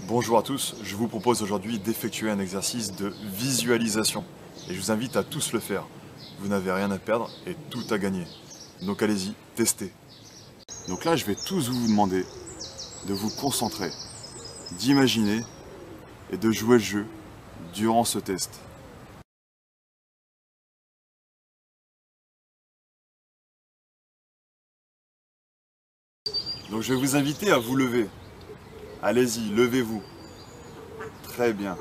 Bonjour à tous, je vous propose aujourd'hui d'effectuer un exercice de visualisation. Et je vous invite à tous le faire. Vous n'avez rien à perdre et tout à gagner. Donc allez-y, testez. Donc là, je vais tous vous demander de vous concentrer, d'imaginer et de jouer le jeu durant ce test. Donc je vais vous inviter à vous lever. Allez-y, levez-vous. Très bien.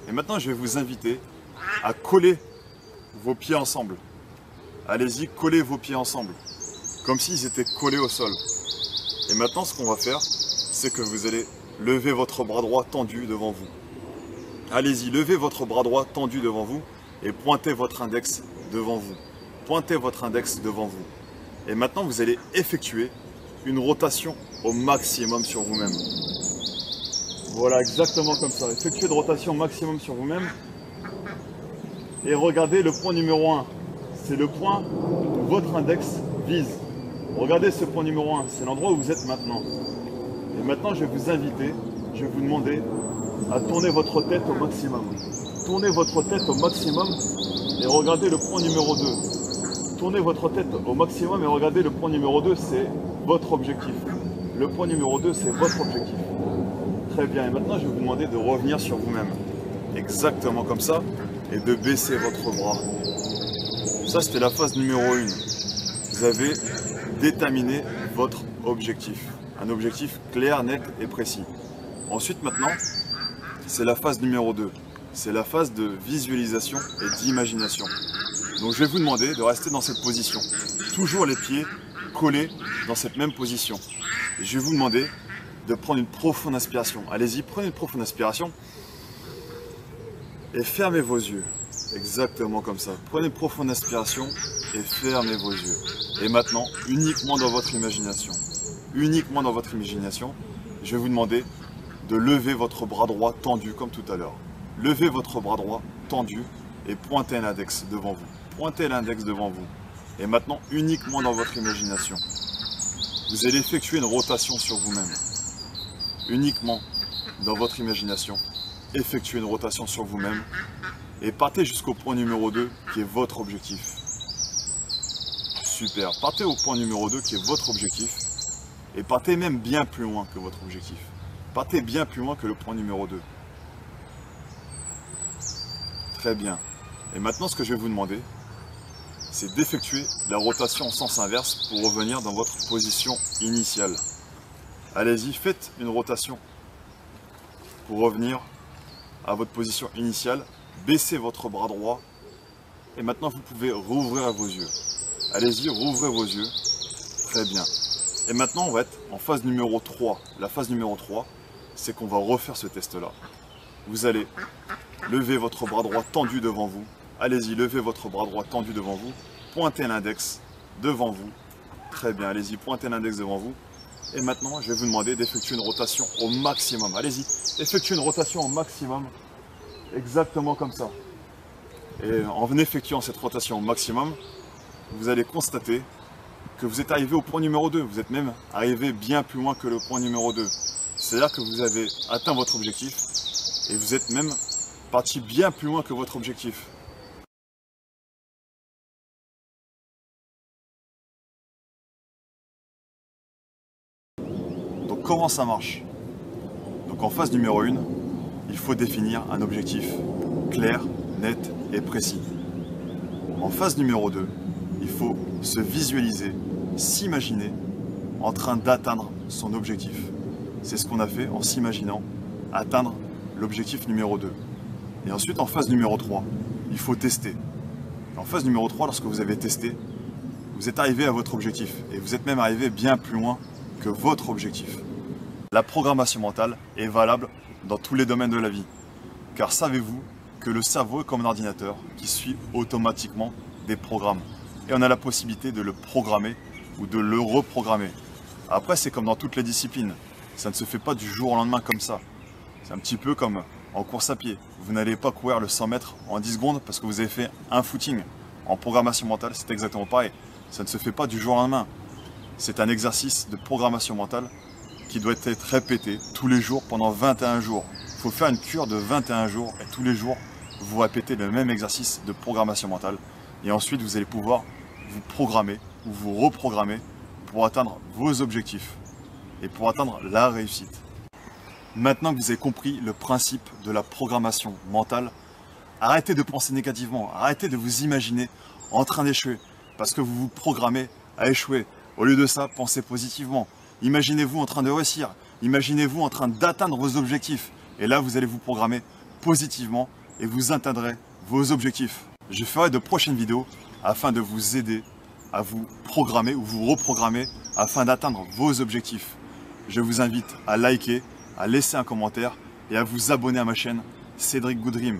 Et maintenant, je vais vous inviter à coller vos pieds ensemble. Allez-y, collez vos pieds ensemble, comme s'ils étaient collés au sol. Et maintenant, ce qu'on va faire, c'est que vous allez lever votre bras droit tendu devant vous. Allez-y, levez votre bras droit tendu devant vous et pointez votre index devant vous. Pointez votre index devant vous. Et maintenant, vous allez effectuer une rotation au maximum sur vous-même. Voilà, exactement comme ça. Effectuez une rotation maximum sur vous-même. Et regardez le point numéro 1. C'est le point où votre index vise. Regardez ce point numéro 1. C'est l'endroit où vous êtes maintenant. Et maintenant, je vais vous inviter, je vais vous demander à tourner votre tête au maximum. Tournez votre tête au maximum et regardez le point numéro 2. Tournez votre tête au maximum et regardez le point numéro 2, c'est votre objectif. Le point numéro 2, c'est votre objectif. Très bien, et maintenant je vais vous demander de revenir sur vous-même. Exactement comme ça, et de baisser votre bras. Ça, c'était la phase numéro 1. Vous avez déterminé votre objectif. Un objectif clair, net et précis. Ensuite, maintenant, c'est la phase numéro 2. C'est la phase de visualisation et d'imagination. Donc je vais vous demander de rester dans cette position. Toujours les pieds collés dans cette même position. Et je vais vous demander de prendre une profonde inspiration. Allez-y, prenez une profonde inspiration et fermez vos yeux. Exactement comme ça. Prenez une profonde inspiration et fermez vos yeux. Et maintenant, uniquement dans votre imagination. Uniquement dans votre imagination, je vais vous demander de lever votre bras droit tendu comme tout à l'heure. Levez votre bras droit tendu et pointez l'index devant vous. Pointez l'index devant vous. Et maintenant, uniquement dans votre imagination, vous allez effectuer une rotation sur vous-même. Uniquement dans votre imagination, effectuez une rotation sur vous-même et partez jusqu'au point numéro 2 qui est votre objectif. Super, partez au point numéro 2 qui est votre objectif et partez même bien plus loin que votre objectif. Partez bien plus loin que le point numéro 2. Très bien. Et maintenant, ce que je vais vous demander, c'est d'effectuer la rotation en sens inverse pour revenir dans votre position initiale. Allez-y, faites une rotation pour revenir à votre position initiale. Baissez votre bras droit et maintenant vous pouvez rouvrir vos yeux. Allez-y, rouvrez vos yeux. Très bien. Et maintenant, on va être en phase numéro 3. La phase numéro 3, c'est qu'on va refaire ce test-là. Vous allez lever votre bras droit tendu devant vous. Allez-y, levez votre bras droit tendu devant vous. Pointez l'index devant vous. Très bien, allez-y, pointez l'index devant vous. Et maintenant, je vais vous demander d'effectuer une rotation au maximum. Allez-y, effectuez une rotation au maximum. Exactement comme ça. Et en effectuant cette rotation au maximum, vous allez constater que vous êtes arrivé au point numéro 2. Vous êtes même arrivé bien plus loin que le point numéro 2. C'est-à-dire que vous avez atteint votre objectif et vous êtes même parti bien plus loin que votre objectif. Donc comment ça marche? Donc en phase numéro 1, il faut définir un objectif clair, net et précis. En phase numéro 2, il faut se visualiser, s'imaginer en train d'atteindre son objectif. C'est ce qu'on a fait en s'imaginant atteindre l'objectif numéro 2. Et ensuite, en phase numéro 3, il faut tester. En phase numéro 3, lorsque vous avez testé, vous êtes arrivé à votre objectif et vous êtes même arrivé bien plus loin que votre objectif. La programmation mentale est valable dans tous les domaines de la vie. Car savez-vous que le cerveau est comme un ordinateur qui suit automatiquement des programmes. Et on a la possibilité de le programmer ou de le reprogrammer. Après, c'est comme dans toutes les disciplines. Ça ne se fait pas du jour au lendemain comme ça. C'est un petit peu comme en course à pied. Vous n'allez pas courir le 100 mètres en 10 secondes parce que vous avez fait un footing. En programmation mentale, c'est exactement pareil. Ça ne se fait pas du jour au lendemain. C'est un exercice de programmation mentale qui doit être répété tous les jours pendant 21 jours. Il faut faire une cure de 21 jours et tous les jours, vous répétez le même exercice de programmation mentale. Et ensuite, vous allez pouvoir vous programmer ou vous reprogrammer pour atteindre vos objectifs et pour atteindre la réussite. Maintenant que vous avez compris le principe de la programmation mentale, arrêtez de penser négativement, arrêtez de vous imaginer en train d'échouer parce que vous vous programmez à échouer. Au lieu de ça, pensez positivement. Imaginez-vous en train de réussir, imaginez-vous en train d'atteindre vos objectifs. Et là, vous allez vous programmer positivement et vous atteindrez vos objectifs. Je ferai de prochaines vidéos afin de vous aider à vous programmer ou vous reprogrammer afin d'atteindre vos objectifs. Je vous invite à liker, à laisser un commentaire et à vous abonner à ma chaîne Cédric Goodream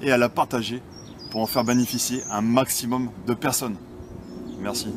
et à la partager pour en faire bénéficier un maximum de personnes. Merci.